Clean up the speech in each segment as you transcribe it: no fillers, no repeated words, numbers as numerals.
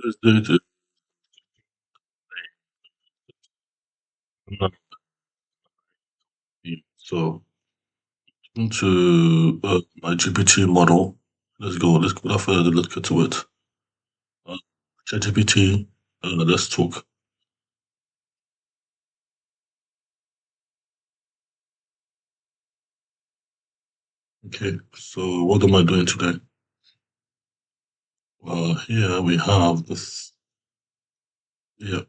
This date is not so into my GPT model. Let's go. Let's without further ado, let's get to it. Uh, ChatGPT. Let's talk. Okay. So what am I doing today? Here we have this. Yeah.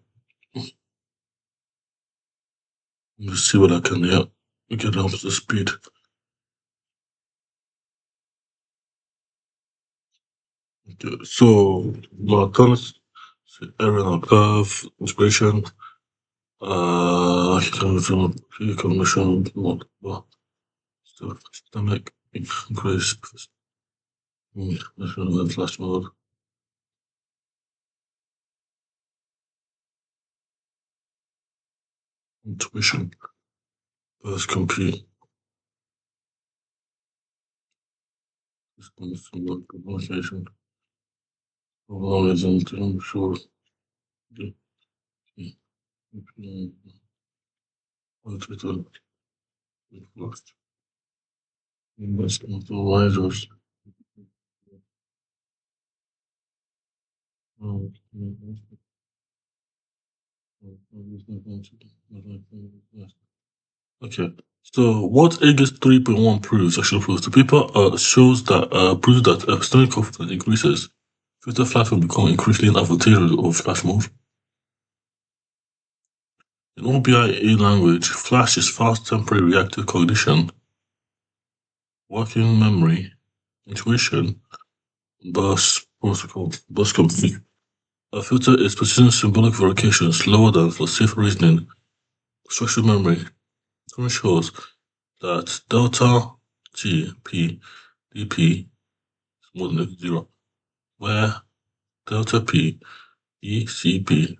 Let's see what I can. Yeah. Get up to speed. Okay. So Martin's error on curve integration. Commission. Well, still systemic increase. Flash mode. Intuition. First compute. Communication. Always into sure. Investment advisors. Okay. So what Aegis 3.1 proves, actually proves, the paper shows that proves that epistemic confidence increases. Filter flash will become increasingly advantageous over flash mode. In OBIA language, flash is fast temporary reactive cognition, working memory, intuition, burst protocol, burst compute. A filter is precision symbolic verification slower than for safe reasoning. Structured memory. Current shows that delta G P dp is more than zero, where delta P E C P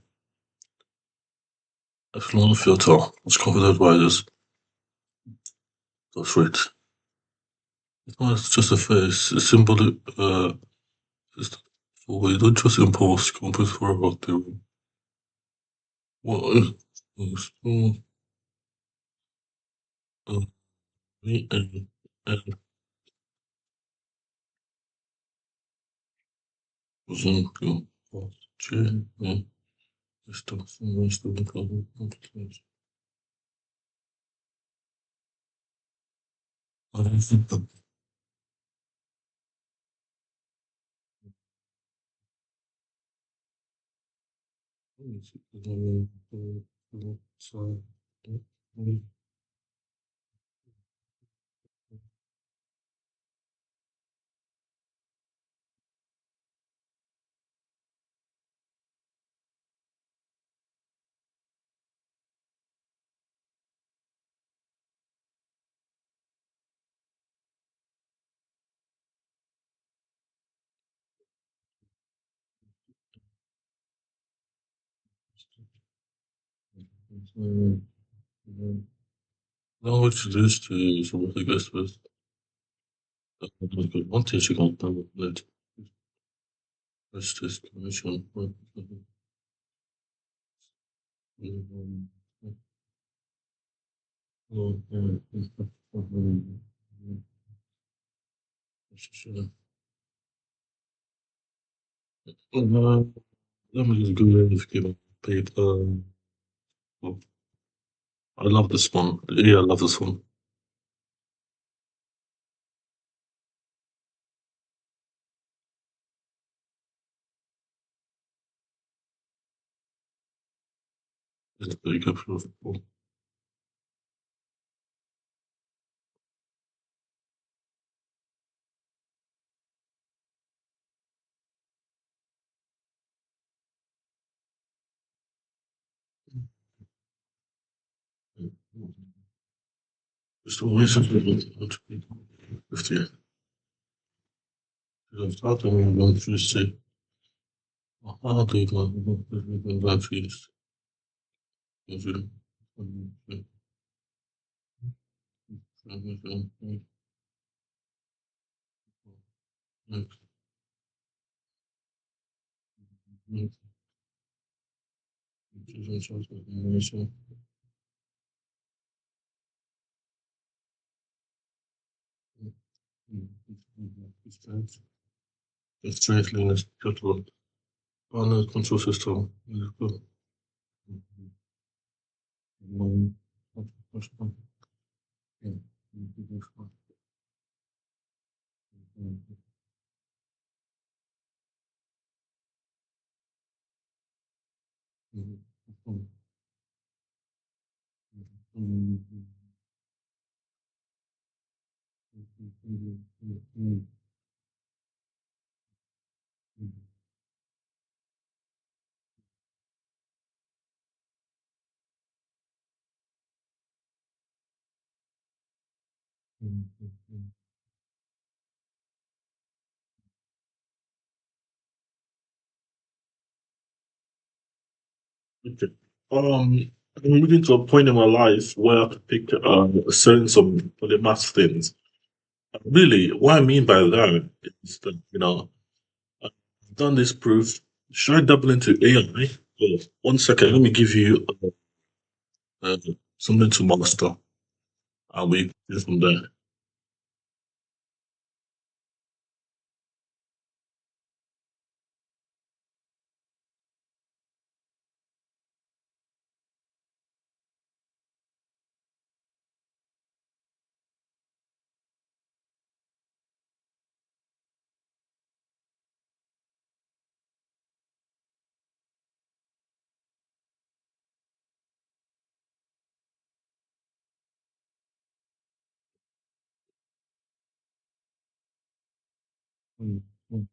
epsilon filter is confident bias. That's right. It's not just a face, a symbolic just for you don't just impose compute for about theory. What is uh, V N wasn't go J stuff most of the problem competence. I don't think that so now what to do is to some of the guest with one teacher can let let's just commission let me just go ahead and give a paper. Oh, I love this one. Yeah, I love this one. It's very good for just always a good 50. Start and we're going through say, how do you go through this? Strengthening the total panel control system. Okay. I'm moving to a point in my life where I have to pick a certain some for the math things. Really, what I mean by that is that, I've done this proof. Should I double into AI? Oh, 1 second, let me give you uh, something to master. I'll be from there. Mm, mm,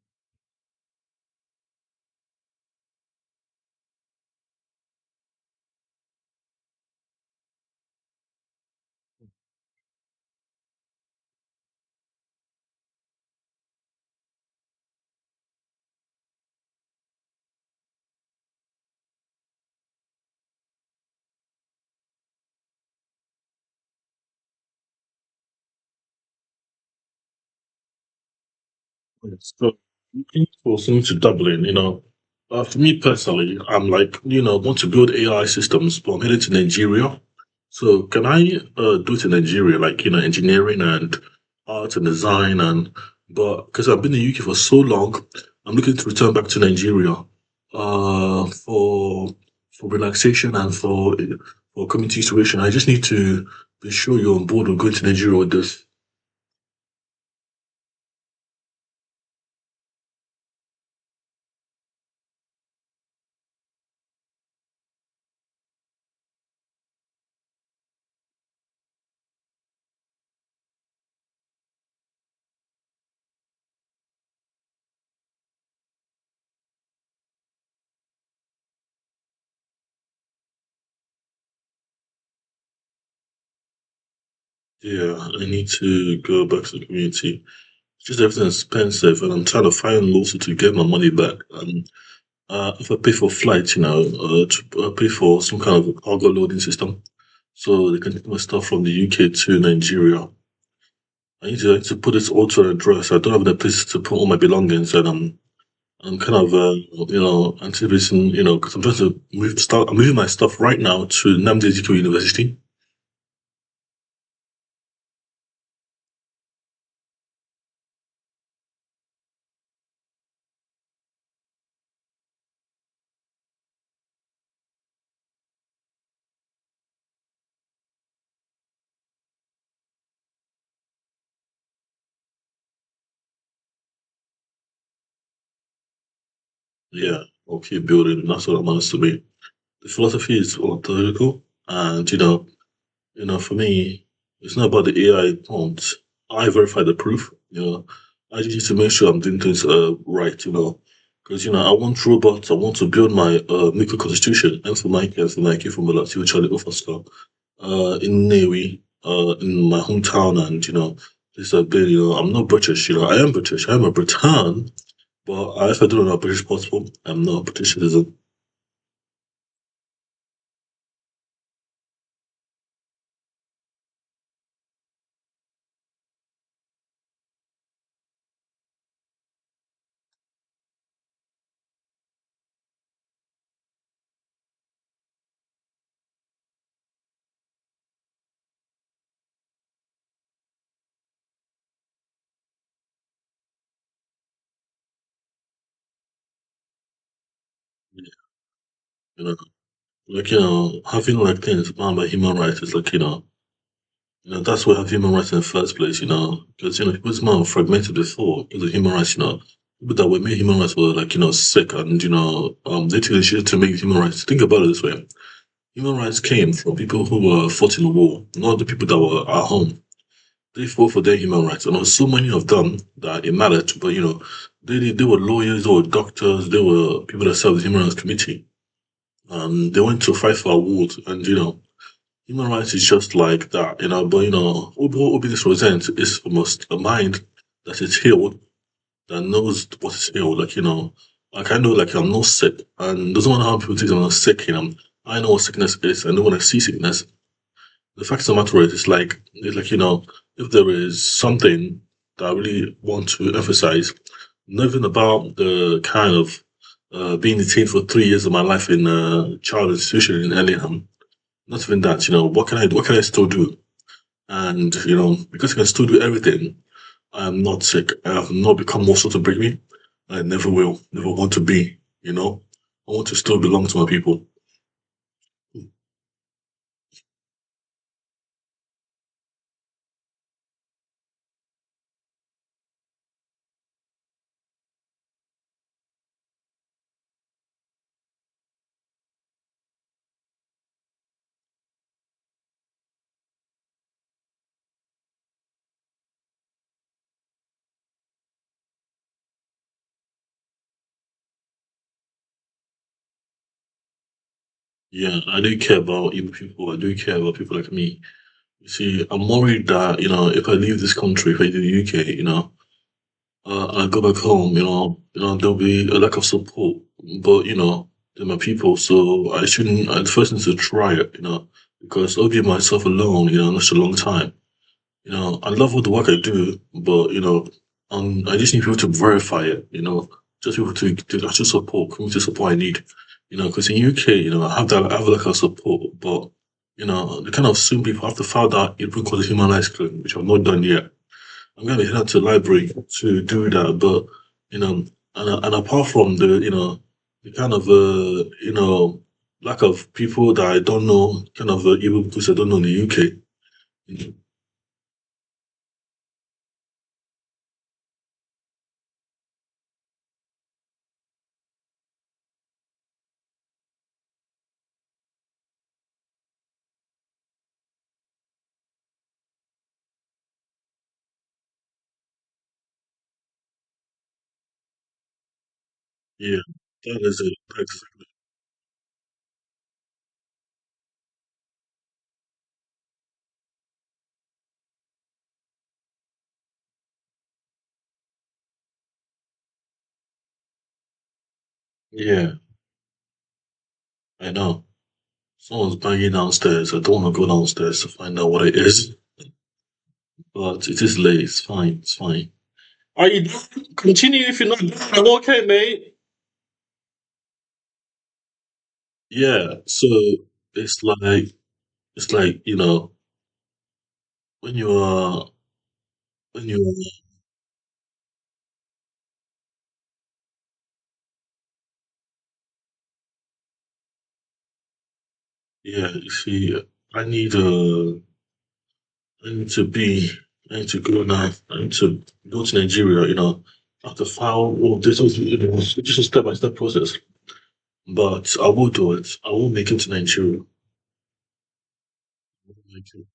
yes. So, looking for something to double in, for me personally, I'm like, want to build AI systems, but I'm headed to Nigeria. So, can I do it in Nigeria, like, engineering and art and design but because I've been in the UK for so long, I'm looking to return back to Nigeria, for relaxation and for community situation. I just need to be sure you're on board with going to Nigeria with this. Yeah, I need to go back to the community. Just everything's expensive, and I'm trying to find also to get my money back. And if I pay for flights, to pay for some kind of cargo loading system, so they can take my stuff from the UK to Nigeria. I need to put this all to an address. I don't have the place to put all my belongings, and I'm kind of anticipating, because I'm trying to I'm moving my stuff right now to Namdi Ezekwe University. Yeah, I'll keep building. That's what I'm honest to be. The philosophy is ontological, and for me, it's not about the AI prompt. I verify the proof. I just need to make sure I'm doing things right. Because I want robots. I want to build my nuclear constitution, and for Nike from Malatio Charlie Oscar, in Navy, in my hometown, and this have been. I'm not British. I am British. I am a Briton, but if I don't know British passport, I'm not a British citizen. You know, having like things bound by human rights is like that's why we have human rights in the first place. Because people's mind were fragmented before because of human rights. People that were made human rights were like sick, and they took initiative to make human rights. Think about it this way: human rights came from people who were fought in the war, not the people that were at home. They fought for their human rights, and there was so many of them that it mattered. But they were lawyers, they were doctors, they were people that served the human rights committee. They went to fight for awards, and human rights is just like that. But what obedience represents is almost a mind that is healed, that knows what is healed. Like I know, like I'm not sick, and doesn't matter how people think I'm not sick. I know what sickness is. I know when I see sickness. The fact of the matter is, it's like if there is something that I really want to emphasize, nothing about the kind of being detained for 3 years of my life in a child institution in Ellingham. Not even that, what can I still do? And because I can still do everything, I am not sick. I have not become muscle to break me. I never will, never want to be. I want to still belong to my people. Yeah, I do care about Igbo people. I do care about people like me. You see, I'm worried that if I leave this country, if I leave the UK, I go back home, there'll be a lack of support. But they're my people, so I shouldn't. I first need to try it, because I'll be myself alone, that's a long time. I love all the work I do, but I just need people to verify it. Just people to actual support, community support I need. Because in UK, I have like a support, but they kind of assume people have to file that April called a human rights claim, which I've not done yet. I'm gonna head out to the library to do that, but and apart from the kind of lack of people that I don't know, kind of evil because I don't know in the UK. Yeah, that is it. Yeah, I know. Someone's banging downstairs. I don't want to go downstairs to find out what it is, but it is late. It's fine. It's fine. Are you done? Continue if you're not done. I'm okay, mate. Yeah. So it's like it's like when you are when you are yeah. You see, I need I need to be. I need to go now. I need to go to Nigeria. I have to file. Well, this was it's just a step by step process, but I will do it. I will make it to Nigeria. I will make it.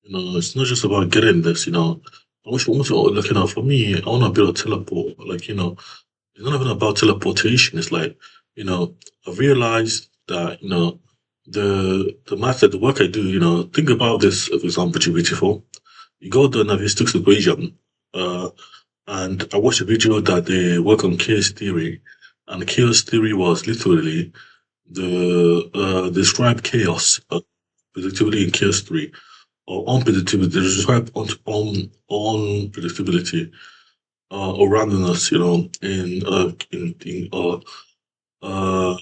It's not just about getting this. I wish also like for me, I want to build a teleport. It's not even about teleportation. It's like I've realized that the matter, the work I do. Think about this. For example, GPT-4. You got the Navier-Stokes equation, and I watched a video that they work on chaos theory, and the chaos theory was literally the describe chaos, predictability in chaos theory, or unpredictability. They describe unpredictability. around us, in uh, uh,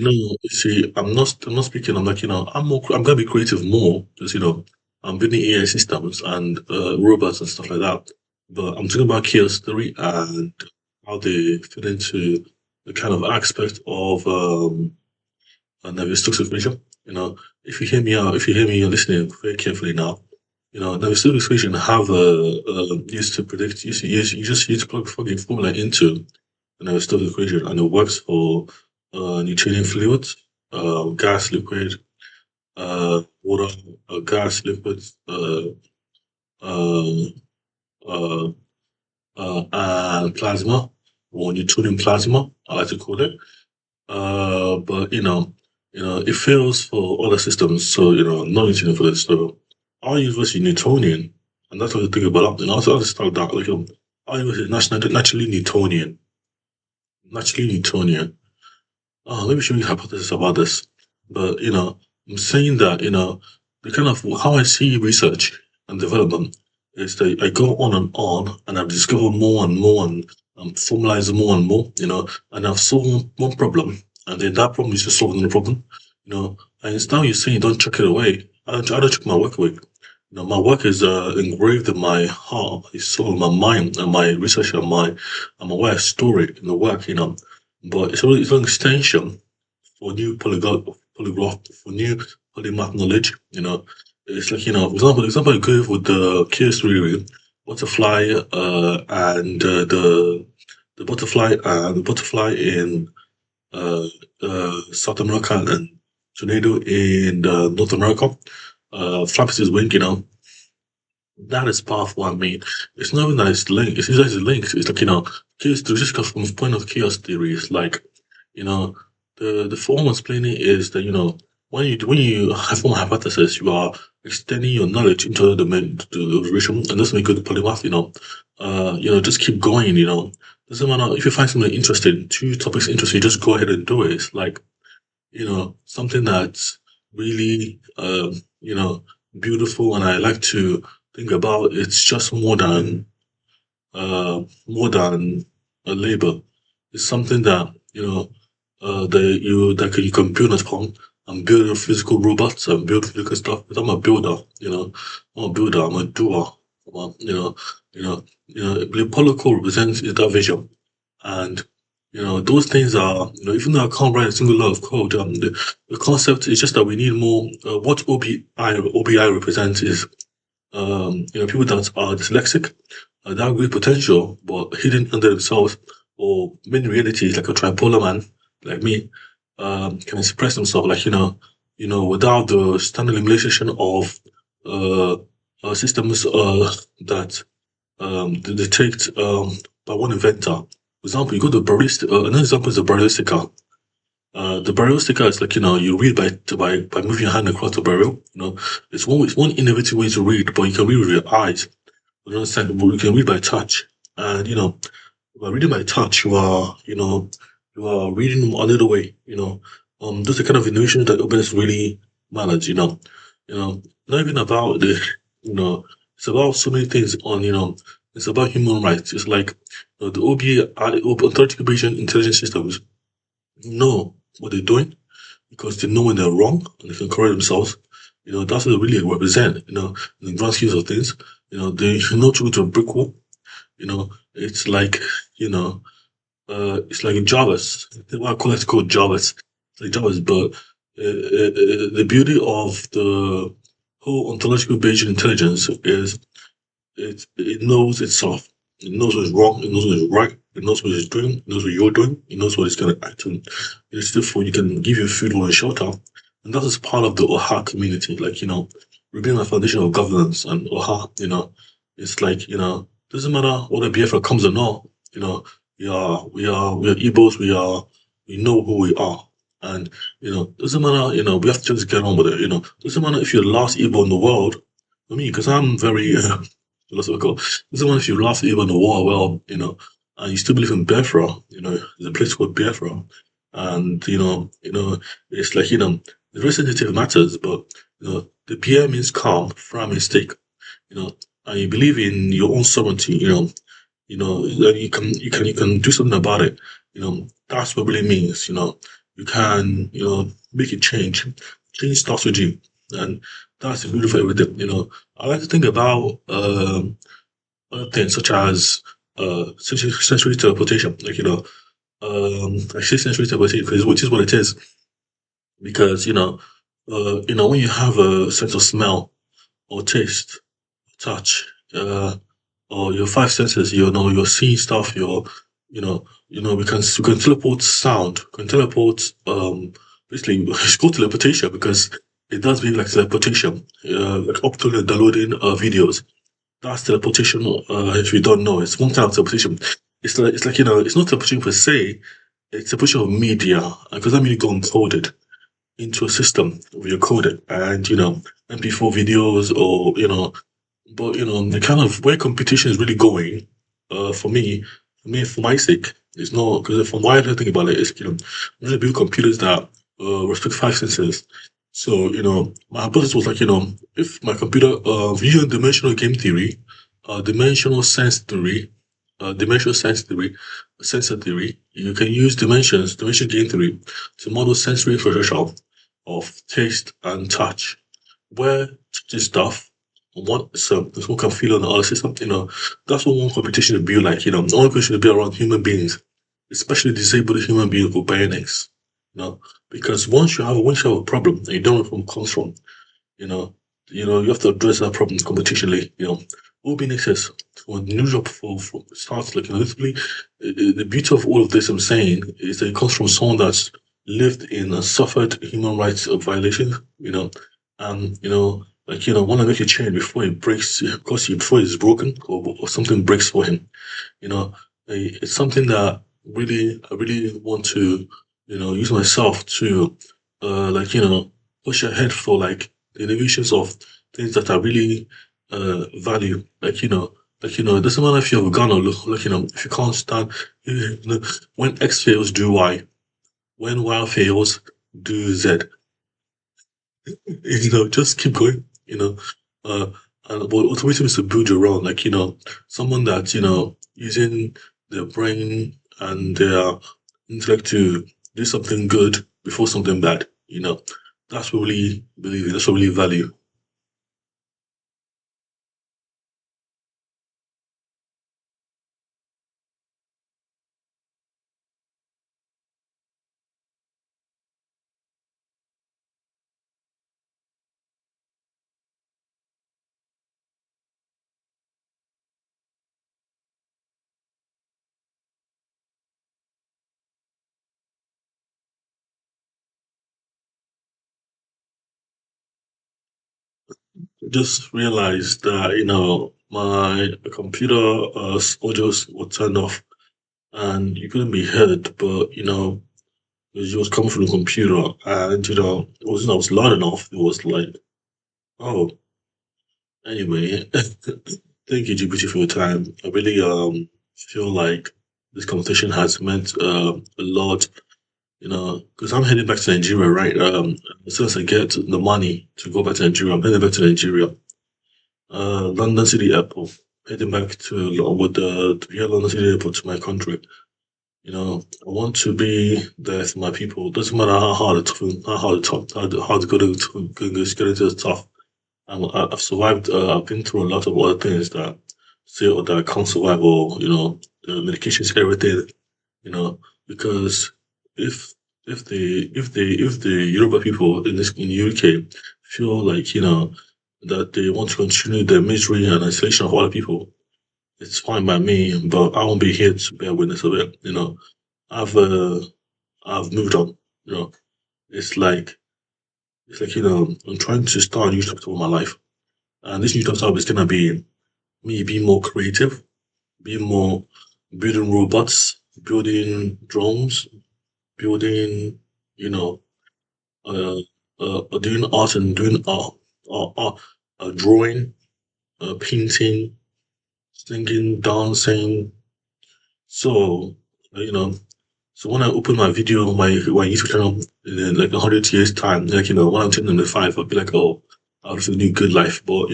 no, I'm not speaking. I'm like, I'm gonna be creative more because I'm building AI systems and robots and stuff like that. But I'm talking about chaos theory and how they fit into the kind of aspect of Navier-Stokes equation. If you hear me out, if you hear me, you're listening very carefully now. Navier-Stokes equation have used to predict. You just use to plug fucking formula into the Navier-Stokes equation, and it works for Newtonian fluids, gas, liquid, water, gas, liquid, uh, uh, and plasma, or Newtonian plasma, I like to call it. But it fails for other systems. So not Newtonian for this. So our universe is Newtonian, and that's what the thing about. So I just start that like our universe is naturally Newtonian, naturally Newtonian. Maybe should make a hypothesis about this. But I'm saying that the kind of how I see research and development is that I go on, and I've discovered more and more, and formalize more and more. And I've solved one problem, and then that problem is just solving the problem. And it's now you're saying don't chuck it away. I don't chuck my work away. My work is engraved in my heart, my soul, my mind, and my research, and my way I store it in the work. But it's an extension for new polyglot, for new polymath knowledge. It's like for example, I go with the case theory, butterfly, and the butterfly in uh, South America and tornado in North America. Flaps his wing, that is powerful. I mean, it's not even that it's linked. It's just linked. It's like chaos theory. Just from the point of chaos theory, it's like you know, the form of explaining is that when you have form a hypothesis, you are extending your knowledge into the domain to the observation, and that's make good polymath. Just keep going. Doesn't matter if you find something interesting, two topics interesting, just go ahead and do it. It's like something that's really beautiful, and I like to think about. It's just more than a labor. It's something that you can build upon and build your physical robots and build physical stuff. But I'm a builder. I'm a builder. I'm a doer. I'm a, the Polycle represents is that vision, and those things are even though I can't write a single line of code, the concept is just that we need more. What OBI represents is people that are dyslexic, that have great potential, but hidden under themselves, or in reality, like a tripolar man like me, can express themselves like without the standard limitation of uh, systems that detect by one inventor. For example, you go to barista. Another example is the barista. The burial sticker is like you read by moving your hand across the burial. It's one innovative way to read, but you can read with your eyes. You understand? But you can read by touch, and by reading by touch, you are reading another way. Those are kind of innovations that openness really matters. Not even about the you know it's about so many things on it's about human rights. It's like the OBA, Authority Operation Intelligence Systems know what they're doing because they know when they're wrong and they can correct themselves. That's what they really represent, in the grand schemes of things. They know to go to a brick wall. It's like, it's like Javas. What I call it called Javas. It's like Javas, but the beauty of the whole ontological Bayesian intelligence is it knows itself. It knows what's wrong. It knows what's right. It knows what it's doing. It knows what you're doing. It knows what it's going to act on. It's therefore you can give you food or a shelter, and that is part of the OHA community. Like rebuilding a foundation of governance and OHA. It's like doesn't matter whether Biafra comes or not. We are Igbos. We know who we are, and doesn't matter. We have to just get on with it. Doesn't matter if you're the last Igbo in the world. I mean, because I'm very philosophical. Doesn't matter if you laugh even the war, well, and you still believe in Biafra, there's a place called Biafra. And, it's like, the very sensitive matters, but The PM means calm, Fra means stake. And you believe in your own sovereignty. That you can do something about it. That's what it really means. You can make a change. Change starts with you, and that's the beautiful everything. I like to think about other things such as sensory teleportation. I say sensory teleportation because which is what it is. Because when you have a sense of smell or taste, touch, or your five senses, you're seeing stuff, we can teleport sound, we can teleport basically it's called teleportation because it does mean like teleportation, like uploading and downloading videos. That's teleportation. If you don't know, it's one kind of teleportation. It's like it's not teleportation per se. It's teleportation of media because that media go encoded into a system where you code it and MP4 videos or but the kind of where competition is really going, for my sake, it's not because from what I think about it is I'm going to build computers that respect five senses. So my hypothesis was like if my computer using dimensional game theory, dimensional sense theory, dimensional sense theory, sensor theory, you can use dimension game theory to model sensory infrastructure of taste and touch, where touch is stuff one can feel on the other system. That's what one competition would be like. One competition would be around human beings, especially disabled human beings with bionics. Because once you have a problem and you don't know where it comes from, you know, you have to address that problem competitionally. What being is when news up for starts like literally the beauty of all of this I'm saying is that it comes from someone that's lived in a suffered human rights violation, and want to make a change before it breaks because before it's broken or something breaks for him. It's something that I really want to use myself to push ahead for like the innovations of things that I really value. It doesn't matter if you have a gun or if you can't stand when X fails, do Y. When Y fails, do Z. Just keep going. Uh, but automation is to build your own, someone that's using their brain and their intellect to do something good before something bad. That's what I really believe in. That's what I really value. Just realized that my computer audios were turned off and you couldn't be heard, but it was coming from the computer and it wasn't I was loud enough. It was like, oh, anyway, thank you, GPT, for your time. I really feel like this conversation has meant a lot, because I'm heading back to Nigeria, right? As soon as I get the money to go back to Nigeria, I'm heading back to Nigeria. London City Airport, heading back to via London City Airport to my country. I want to be there for my people. Doesn't matter how hard it's going to get into the tough. I've survived. I've been through a lot of other things that say or that I can't survive, or the medications, everything. Because if if the Yoruba people in the UK feel like that they want to continue their misery and isolation of other people, it's fine by me. But I won't be here to bear witness of it. I've uh, I've moved on. It's like I'm trying to start a new chapter of my life. And this new startup is gonna be me being more creative, being more building robots, building drones, building, you know, doing art and doing drawing, painting, singing, dancing. So, you know, so when I open my YouTube channel in like 100 years time, when I'm 10 I'll be like, oh, out of a new good life. But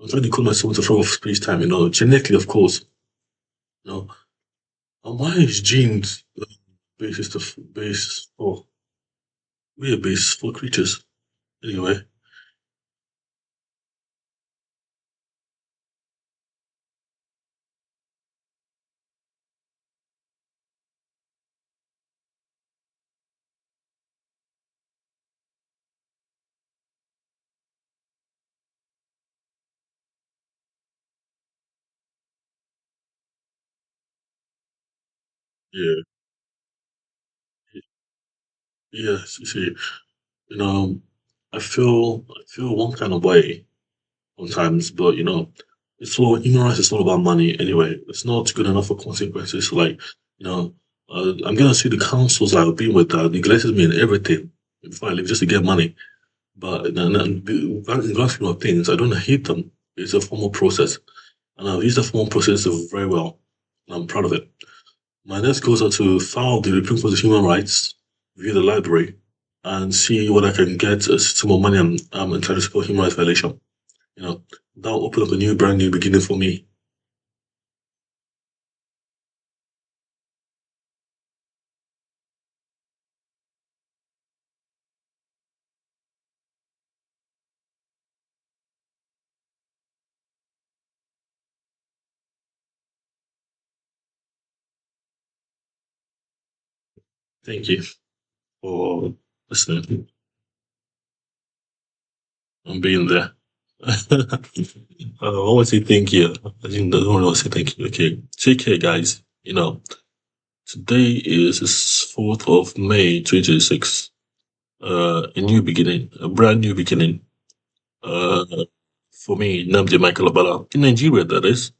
I'm trying to call myself to front of space time. Genetically, of course. You know, and why is genes basis to base for we're a base for creatures anyway? Yeah, yes. You see, you know, I feel one kind of way sometimes, but human rights is all about money anyway. It's not good enough for consequences. Like, you know, I'm gonna see the councils I've been with that neglected me and everything before I leave just to get money. But in the grand scheme of things, I don't hate them. It's a formal process, and I've used the formal process very well, and I'm proud of it. My next goals are to file the Supreme Court of Human Rights, review the library, and see what I can get some more money I'm entitled to for human rights violation. That'll open up a brand new beginning for me. Thank you for listening and being there. I want to say thank you. I think I don't want to say thank you. Okay, take care, guys. Today is the 4th of May, 2026. A new beginning, a brand new beginning. Uh, for me, Namdi Michael Abala in Nigeria, that is.